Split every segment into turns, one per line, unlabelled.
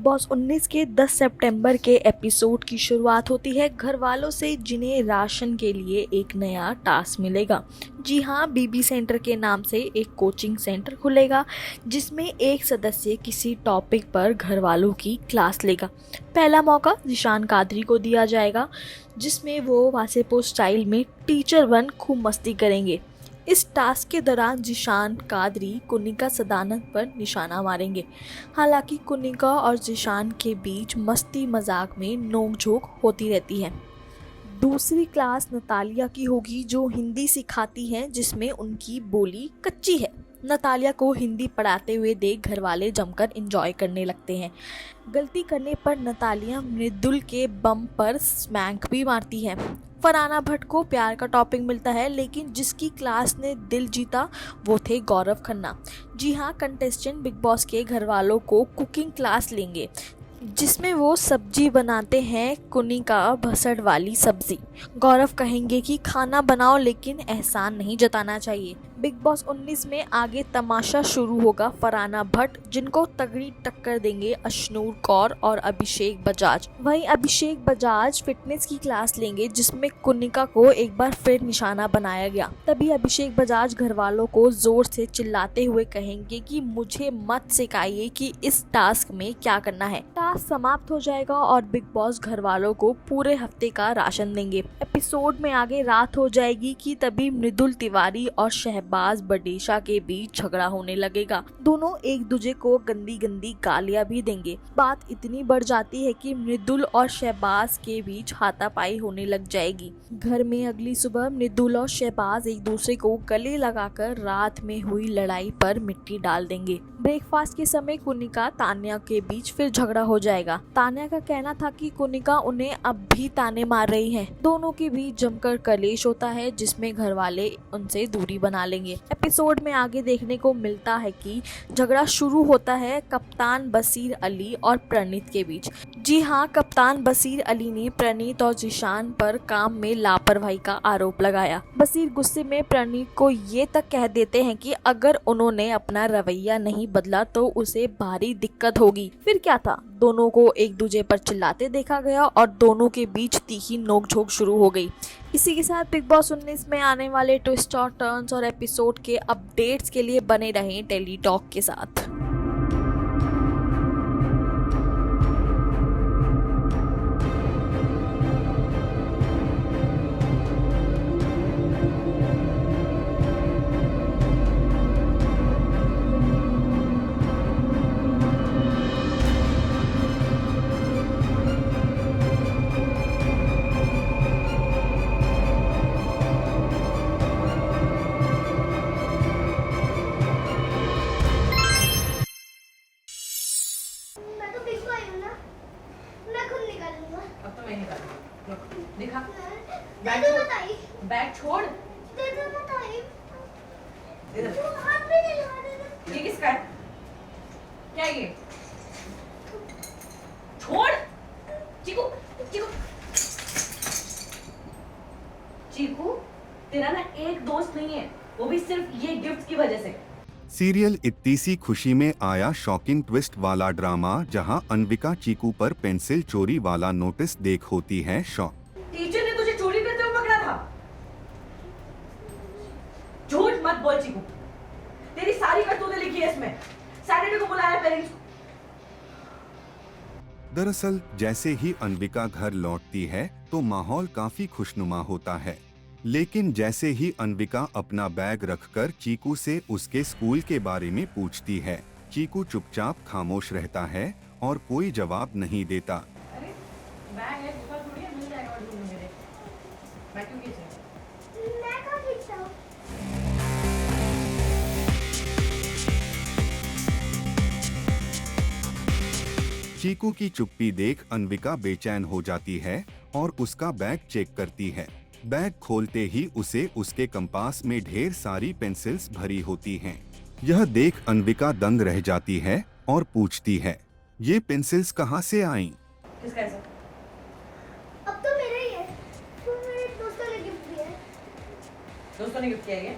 Boss 19 के 10 सितंबर के episode की शुरुआत होती है घर वालों से जिन्हें राशन के लिए एक नया टास्क मिलेगा। जी हाँ, बीबी सेंटर के नाम से एक कोचिंग सेंटर खुलेगा जिसमें एक सदस्य किसी टॉपिक पर घर वालों की क्लास लेगा। पहला मौका जिशान कादरी को दिया जाएगा जिसमें वो वासेपुर स्टाइल में टीचर बन खूब मस्ती करेंगे। इस टास्क के दौरान जिशान कादरी कुनिका सदानंद पर निशाना मारेंगे। हालांकि कुनिका और जिशान के बीच मस्ती मजाक में नोकझोंक होती रहती है। दूसरी क्लास नतालिया की होगी जो हिंदी सिखाती हैं जिसमें उनकी बोली कच्ची है। नतालिया को हिंदी पढ़ाते हुए देख घर वाले जमकर एंजॉय करने लगते हैं। गलती करने पर नतालिया मृदुल के बम पर स्मैक भी मारती है। फरहाना भट्ट को प्यार का टॉपिक मिलता है लेकिन जिसकी क्लास ने दिल जीता वो थे गौरव खन्ना। जी हाँ, कंटेस्टेंट बिग बॉस के घर वालों को कुकिंग क्लास लेंगे जिसमें वो सब्जी बनाते हैं कुनिका भसड़ वाली सब्जी। गौरव कहेंगे कि खाना बनाओ लेकिन एहसान नहीं जताना चाहिए। बिग बॉस 19 में आगे तमाशा शुरू होगा। फरहाना भट्ट जिनको तगड़ी टक्कर देंगे अशनूर कौर और अभिषेक बजाज। वहीं अभिषेक बजाज फिटनेस की क्लास लेंगे जिसमें कुनिका को एक बार फिर निशाना बनाया गया। तभी अभिषेक बजाज घर वालों को जोर से चिल्लाते हुए कहेंगे कि मुझे मत सिखाइए कि इस टास्क में क्या करना है। टास्क समाप्त हो जाएगा और बिग बॉस घर वालों को पूरे हफ्ते का राशन देंगे। एपिसोड में आगे रात हो जाएगी कि तभी मृदुल तिवारी और शहबाज बडेशा के बीच झगड़ा होने लगेगा। दोनों एक दूसरे को गंदी गंदी गालियां भी देंगे। बात इतनी बढ़ जाती है कि मृदुल और शहबाज के बीच हाथापाई होने लग जाएगी। घर में अगली सुबह मृदुल और शहबाज एक दूसरे को गले लगाकर रात में हुई लड़ाई पर मिट्टी डाल देंगे। ब्रेकफास्ट के समय कुनिका तान्या के बीच फिर झगड़ा हो जाएगा। तान्या का कहना था कि कुनिका उन्हें अब भी ताने मार रही है। दोनों के बीच जमकर कलेश होता है जिसमें घर वाले उनसे दूरी बना लेंगे। एपिसोड में आगे देखने को मिलता है कि झगड़ा शुरू होता है कप्तान बसीर अली और प्रणीत के बीच। जी हाँ, कप्तान बसीर अली ने प्रणीत और जिशान पर काम में लापरवाही का आरोप लगाया। बसीर गुस्से में प्रणीत को ये तक कह देते हैं कि अगर उन्होंने अपना रवैया नहीं बदला तो उसे भारी दिक्कत होगी। फिर क्या था, दोनों को एक दूसरे पर चिल्लाते देखा गया और दोनों के बीच तीखी नोकझोंक शुरू हो गई। इसी के साथ बिग बॉस 19 में आने वाले ट्विस्ट और टर्न्स और एपिसोड के अपडेट्स के लिए बने रहें टेली टॉक के साथ।
मैं तो बिग बॉय हूँ ना, मैं खुद निकालूंगा।
अब तो मैं निकालूंगा। दिखा
दे दो बताइए,
बैग छोड़।
दे दो बताइए।
इधर
तो हाथ में नहीं लगा दे दो।
ये किसका है? क्या है ये? छोड़। चीकू चीकू चीकू तेरा ना एक दोस्त नहीं है, वो भी सिर्फ ये गिफ्ट की वजह से।
सीरियल इत्ती सी खुशी में आया शॉकिंग ट्विस्ट वाला ड्रामा जहां अनविका चीकू पर पेंसिल चोरी वाला नोटिस देख होती है शॉक।
टीचर ने तुझे चोरी करते हुए पकड़ा था। झूठ मत बोल चीकू, तेरी सारी करतूतें लिखी है इसमें। सैटरडे को बुलाया पेरेंट्स को।
दरअसल जैसे ही अनविका घर लौटती है तो माहौल काफी खुशनुमा होता है, लेकिन जैसे ही अनविका अपना बैग रखकर चीकू से उसके स्कूल के बारे में पूछती है, चीकू चुपचाप खामोश रहता है और कोई जवाब नहीं देता।
अरे बैग है, ऊपर थोड़ी है, मिल जाएगा रूम में मेरे। मैं क्यों खींच रही हूँ?
मैं कहाँ खींचता हूँ?
चीकू की चुप्पी देख अनविका बेचैन हो जाती है और उसका बैग चेक करती है। बैग खोलते ही उसे उसके कंपास में ढेर सारी पेंसिल्स भरी होती हैं। यह देख अनविका दंग रह जाती है और पूछती है, ये पेंसिल्स कहाँ से आईं?
किसका है सर?
अब तो मेरा ही है। तो मेरे दोस्तों ने गिफ्ट दिया है।
दोस्तों ने गिफ्ट किया है ये?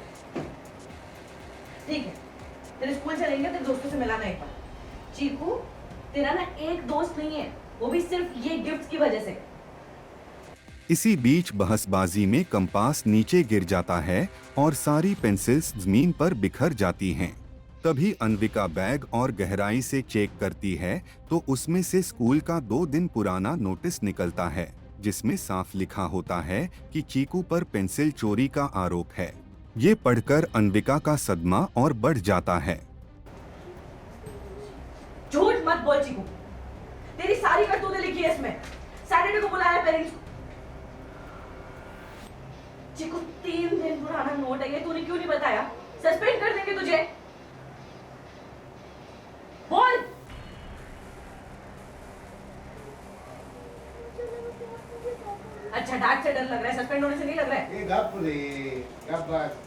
ठीक है, तेरे स्कूल चलेंगे, तेरे दोस्तों से मिलाना एक बार। चीकू तेरा ना एक दोस्त नहीं है, वो भी सिर्फ ये गिफ्ट की वजह से।
इसी बीच बहसबाजी में कंपास नीचे गिर जाता है और सारी पेंसिल्स जमीन पर बिखर जाती हैं। तभी अन्विका बैग और गहराई से चेक करती है तो उसमें से स्कूल का 2 दिन पुराना नोटिस निकलता है, जिसमें साफ लिखा होता है कि चीकू पर पेंसिल चोरी का आरोप है। ये पढ़कर अन्विका का सदमा और बढ़ जाता है।
झूठ मत बोल चीकू, तेरी सारी करतूतें लिखी है इसमें। सैटरडे को बुलाया पेरेंट्स को। चीकू 3 दिन पुराना नोट है ये, तूने क्यों नहीं बताया? सस्पेंड कर देंगे तुझे। बोल। अच्छा, डांट से डर लग रहा है, सस्पेंड होने से नहीं लग रहा है।
ये गप बात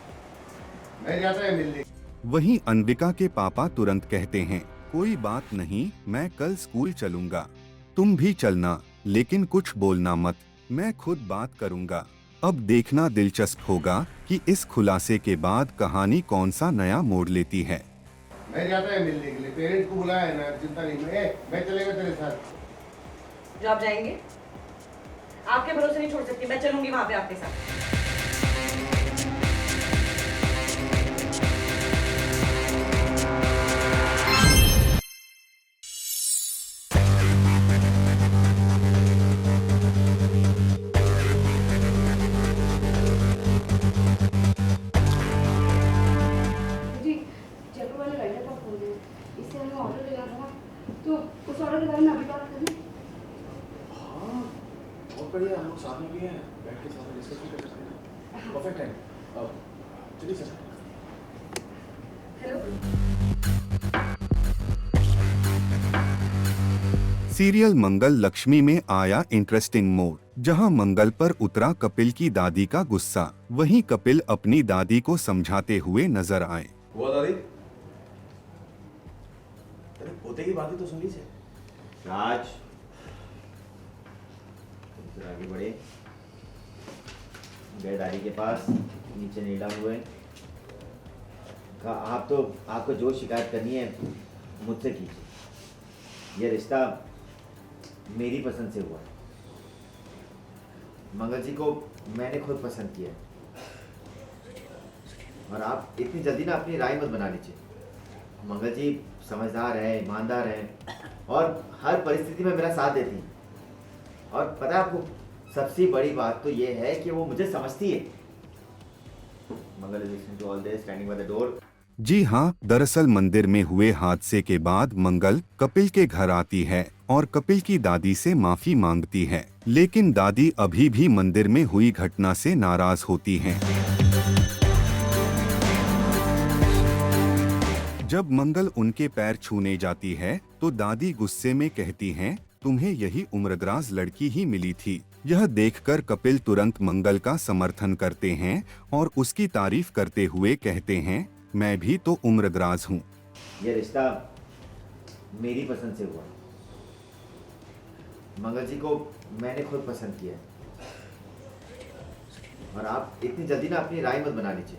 मैं जाता है मिलने।
वहीं अन्विका के पापा तुरंत कहते हैं, कोई बात नहीं, मैं कल स्कूल चलूंगा, तुम भी चलना, लेकिन कुछ बोलना मत, मैं खुद बात करूंगा। अब देखना दिलचस्प होगा कि इस खुलासे के बाद कहानी कौन सा नया मोड़ लेती है।
मैं जाता है मिलने के लिए, पेरेंट्स को बुलाया है ना, चिंता नहीं, मैं चलेगा तेरे साथ।
जो आप जाएंगे, आपके भरोसे नहीं छोड़ सकती, मैं चलूंगी वहां पे आपके साथ।
जी जयपुर वाले राइडर का फोन है, इससे हमें ऑर्डर लेना था ना, तो उस ऑर्डर के बारे में अभी बात करें।
हाँ बहुत बढ़िया, हम लोग साथ में भी हैं, बैठ के साथ में डिस्कस भी कर सकते हैं। Perfect time. चलिए सर।
सीरियल मंगल लक्ष्मी में आया इंटरेस्टिंग मोड़, जहां मंगल पर उतरा कपिल की दादी का गुस्सा, वहीं कपिल अपनी दादी को समझाते हुए नजर आए।
हुआ दादी? तेरे पोते की बातें तो सुन ली से।
राज, तुम आगे बढ़े, गए दादी के पास, नीचे नीला हुए, कहा आपको जो शिकायत करनी है मुझसे कीजिए, यह रिश्ता मेरी पसंद से हुआ है, मंगल जी को मैंने खुद पसंद किया है, और आप इतनी जल्दी ना अपनी राय मत बना लीजिए। मंगल जी समझदार है, ईमानदार है, और हर परिस्थिति में मेरा साथ देती हैं, और पता है आपको, सबसे बड़ी बात तो ये है कि वो मुझे समझती है। Mangal is listening to all this, standing by the door.
जी हाँ, दरअसल मंदिर में हुए हादसे के बाद मंगल कपिल के घर आती है और कपिल की दादी से माफी मांगती है, लेकिन दादी अभी भी मंदिर में हुई घटना से नाराज होती हैं। जब मंगल उनके पैर छूने जाती है तो दादी गुस्से में कहती हैं, तुम्हें यही उम्रदराज लड़की ही मिली थी। यह देखकर कपिल तुरंत मंगल का समर्थन करते हैं और उसकी तारीफ करते हुए कहते हैं, मैं भी तो उम्रदराज हूँ।
यह रिश्ता मेरी पसंद से हुआ, मंगल जी को मैंने खुद पसंद किया, और आप इतनी जल्दी ना अपनी राय मत बना लीजिए।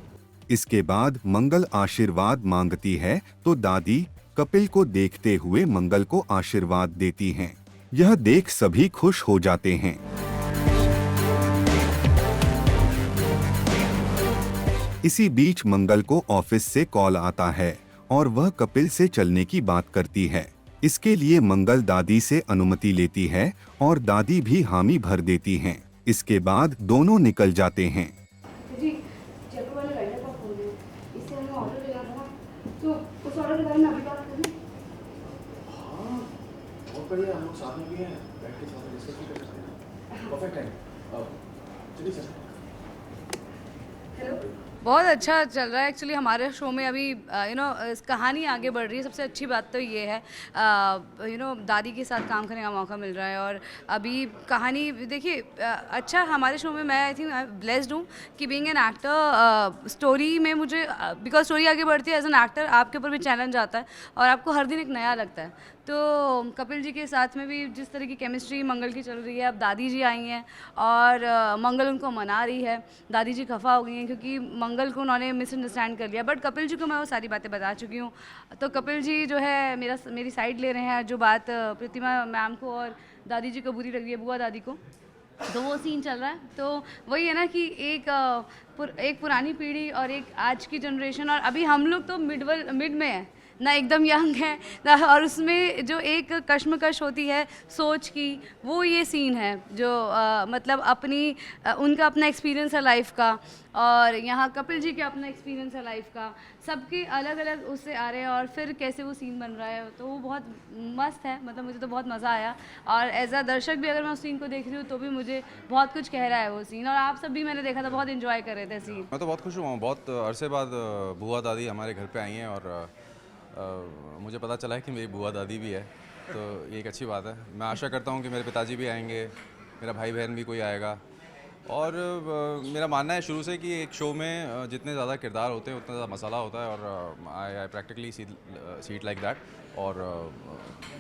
इसके बाद मंगल आशीर्वाद मांगती है तो दादी कपिल को देखते हुए मंगल को आशीर्वाद देती हैं। यह देख सभी खुश हो जाते हैं। इसी बीच मंगल को ऑफिस से कॉल आता है और वह कपिल से चलने की बात करती है। इसके लिए मंगल दादी से अनुमति लेती है और दादी भी हामी भर देती हैं। इसके बाद दोनों निकल जाते हैं।
जी जयपुर वाले राइडर का फोन है, इससे हमें ऑर्डर लेना था ना, तो उस ऑर्डर के बारे में अभी बात करें।
हाँ बहुत बढ़िया, हम लोग साथ में भी हैं, बैठ के साथ में डिस्कस भी कर सकते हैं। Perfect time. चलिए सर।
बहुत अच्छा चल रहा है एक्चुअली हमारे शो में अभी कहानी आगे बढ़ रही है। सबसे अच्छी बात तो ये है दादी के साथ काम करने का मौका मिल रहा है, और अभी कहानी देखिए अच्छा हमारे शो में मैं आई थिंक ब्लेस्ड हूँ कि बीइंग एन एक्टर स्टोरी में मुझे बिकॉज स्टोरी आगे बढ़ती है, एज एन एक्टर आपके ऊपर भी चैलेंज आता है और आपको हर दिन एक नया लगता है। तो कपिल जी के साथ में भी जिस तरह की केमिस्ट्री मंगल की चल रही है, अब दादी जी आई हैं और मंगल उनको मना रही है। दादी जी खफा हो गई हैं क्योंकि मंगल को उन्होंने मिसअंडरस्टैंड कर लिया, बट कपिल जी को मैं वो सारी बातें बता चुकी हूँ। तो कपिल जी जो है मेरी साइड ले रहे हैं। जो बात प्रतिमा मैम को और दादी जी को बुरी लग रही है, बुआ दादी को, तो वो सीन चल रहा है। तो वही है ना कि एक पुरानी पीढ़ी और एक आज की जनरेशन, और अभी हम लोग तो मिड में है ना, एकदम यंग है ना, और उसमें जो एक कश्मकश होती है सोच की, वो ये सीन है जो मतलब उनका अपना एक्सपीरियंस है लाइफ का, और यहाँ कपिल जी के अपना एक्सपीरियंस है लाइफ का, सबके अलग अलग उससे आ रहे हैं, और फिर कैसे वो सीन बन रहा है। तो वो बहुत मस्त है, मतलब मुझे तो बहुत मज़ा आया, और एज अ दर्शक भी अगर मैं उस सीन को देख रही हूँ तो भी मुझे बहुत कुछ कह रहा है वो सीन, और आप सब भी मैंने देखा था बहुत इन्जॉय कर रहे थे सीन।
मैं तो बहुत खुश हुआ हूँ, बहुत अरसे बाद बुआ दादी हमारे घर पे आई हैं, और मुझे पता चला है कि मेरी बुआ दादी भी है, तो ये एक अच्छी बात है। मैं आशा करता हूँ कि मेरे पिताजी भी आएंगे, मेरा भाई बहन भी कोई आएगा, और मेरा मानना है शुरू से कि एक शो में जितने ज़्यादा किरदार होते हैं उतना ज़्यादा मसाला होता है, और I practically see it like that. और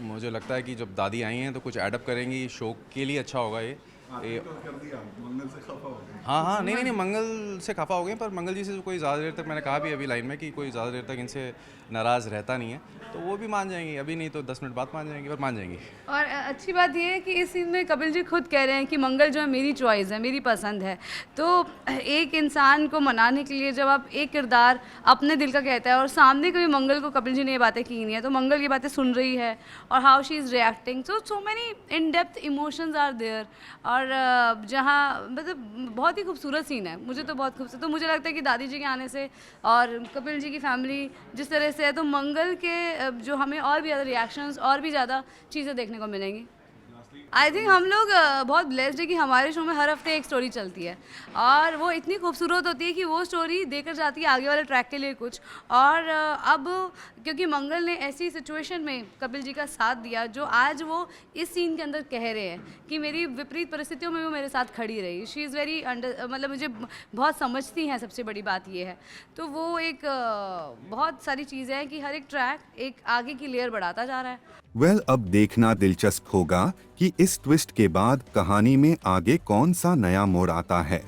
मुझे लगता है कि जब दादी आई हैं तो कुछ एडअप करेंगी, शो के लिए अच्छा होगा ये।
मंगल से खफा हो गए।
हाँ, नहीं, मंगल से खफा हो गए, पर मंगल जी से कोई ज़्यादा देर तक, मैंने कहा भी अभी लाइन में कि कोई ज़्यादा देर तक इनसे नाराज़ रहता नहीं है, तो वो भी मान जाएंगी। अभी नहीं तो 10 मिनट बाद मान जाएंगी, पर मान जाएंगी।
और अच्छी बात ये है कि इस सीन में कपिल जी खुद कह रहे हैं कि मंगल जो है मेरी चॉइस है, मेरी पसंद है। तो एक इंसान को मनाने के लिए जब आप एक किरदार अपने दिल का कहता है, और सामने कभी मंगल को कपिल जी ने ये बातें की नहीं है, तो मंगल ये बातें सुन रही है, और how she is reacting, so many in depth emotions are there, और जहाँ मतलब बहुत ही खूबसूरत सीन है, मुझे तो बहुत खूबसूरत। तो मुझे लगता है कि दादी जी के आने से और कपिल जी की फैमिली जिस तरह से है, तो मंगल के जो हमें और भी ज़्यादा रिएक्शंस और भी ज़्यादा चीज़ें देखने को मिलेंगी। आई थिंक हम लोग बहुत ब्लेस्ड है कि हमारे शो में हर हफ्ते एक स्टोरी चलती है, और वो इतनी खूबसूरत होती है कि वो स्टोरी देकर जाती है आगे वाले ट्रैक के लिए कुछ। और अब क्योंकि मंगल ने ऐसी सिचुएशन में कपिल जी का साथ दिया, जो आज वो इस सीन के अंदर कह रहे हैं कि मेरी विपरीत परिस्थितियों में वो मेरे साथ खड़ी रही, शी इज़ वेरी मतलब मुझे बहुत समझती हैं, सबसे बड़ी बात ये है। तो वो एक बहुत सारी चीज़ें हैं कि हर एक ट्रैक एक आगे की लेयर बढ़ाता जा रहा है।
वेल, अब देखना दिलचस्प होगा कि इस ट्विस्ट के बाद कहानी में आगे कौन सा नया मोड़ आता है।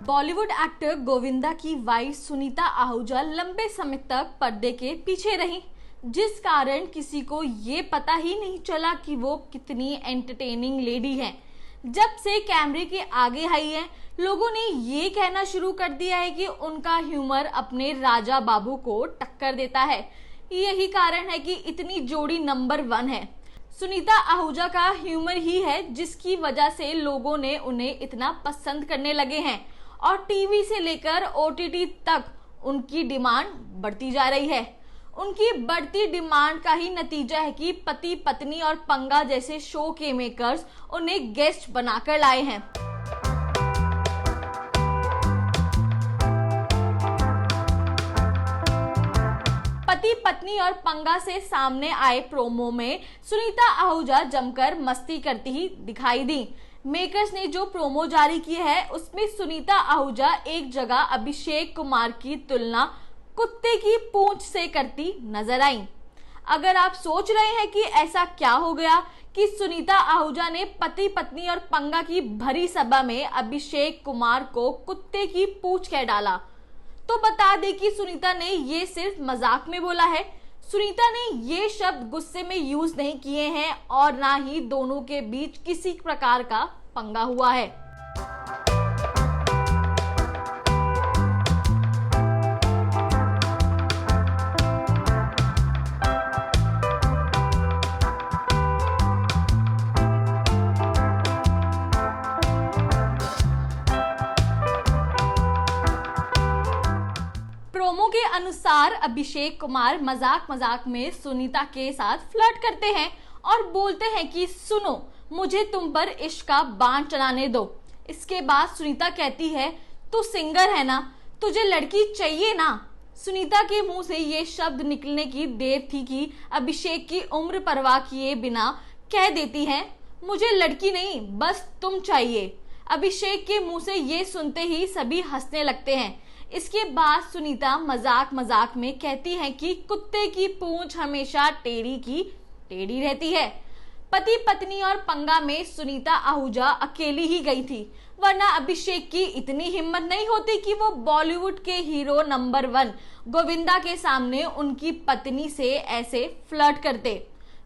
बॉलीवुड एक्टर गोविंदा की वाइफ सुनीता आहूजा लंबे समय तक पर्दे के पीछे रही, जिस कारण किसी को ये पता ही नहीं चला कि वो कितनी एंटरटेनिंग लेडी हैं। जब से कैमरे के आगे आई है, लोगों ने ये कहना शुरू कर दिया है कि उनका ह्यूमर अपने राजा बाबू को टक्कर देता है। यही कारण है कि इतनी जोड़ी नंबर 1 है। सुनीता आहूजा का ह्यूमर ही है जिसकी वजह से लोगों ने उन्हें इतना पसंद करने लगे हैं, और टीवी से लेकर OTT तक उनकी डिमांड बढ़ती जा रही है। उनकी बढ़ती डिमांड का ही नतीजा है कि पति पत्नी और पंगा जैसे शो के मेकर्स उन्हें गेस्ट बनाकर लाए हैं। पति पत्नी और पंगा से सामने आए प्रोमो में सुनीता आहूजा जमकर मस्ती करती ही दिखाई दी। मेकर्स ने जो प्रोमो जारी की है उसमें सुनीता आहूजा एक जगह अभिषेक कुमार की तुलना कुत्ते की पूंछ से करती नजर आई। अगर आप सोच रहे हैं कि ऐसा क्या हो गया कि सुनीता आहूजा ने पति पत्नी और पंगा की भरी सभा में अभिषेक कुमार को कुत्ते की पूंछ कह डाला, तो बता दें कि सुनीता ने ये सिर्फ मजाक में बोला है। सुनीता ने ये शब्द गुस्से में यूज नहीं किए हैं, और ना ही दोनों के बीच किसी प्रकार का पंगा हुआ है। प्रोमो के अनुसार अभिषेक कुमार मजाक में सुनीता के साथ फ्लर्ट करते हैं और बोलते हैं कि सुनो, मुझे तुम पर इश्क का बाण चलाने दो। इसके बाद सुनीता कहती है, तू सिंगर है ना,
तुझे लड़की चाहिए ना। सुनीता के मुंह से ये शब्द निकलने की देर थी कि अभिषेक की उम्र परवाह किए बिना कह देती है, मुझे लड़की नहीं बस तुम चाहिए। अभिषेक के मुंह से ये सुनते ही सभी हंसने लगते हैं। इसके बाद सुनीता मजाक मजाक में कहती है कि कुत्ते की पूंछ हमेशा टेढ़ी की टेढ़ी रहती है। पति पत्नी और पंगा में सुनीता आहूजा अकेली ही गई थी, वरना अभिषेक की इतनी हिम्मत नहीं होती कि वो बॉलीवुड के हीरो नंबर 1 गोविंदा के सामने उनकी पत्नी से ऐसे फ्लर्ट करते।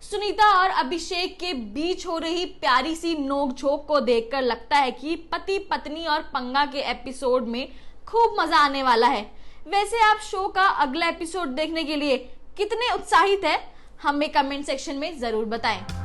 सुनीता और अभिषेक के बीच हो रही प्यारी सी नोकझोंक को देखकर लगता है कि पति पत्नी और पंगा के एपिसोड में खूब मजा आने वाला है। वैसे आप शो का अगला एपिसोड देखने के लिए कितने उत्साहित है, हमें कमेंट सेक्शन में जरूर बताएं।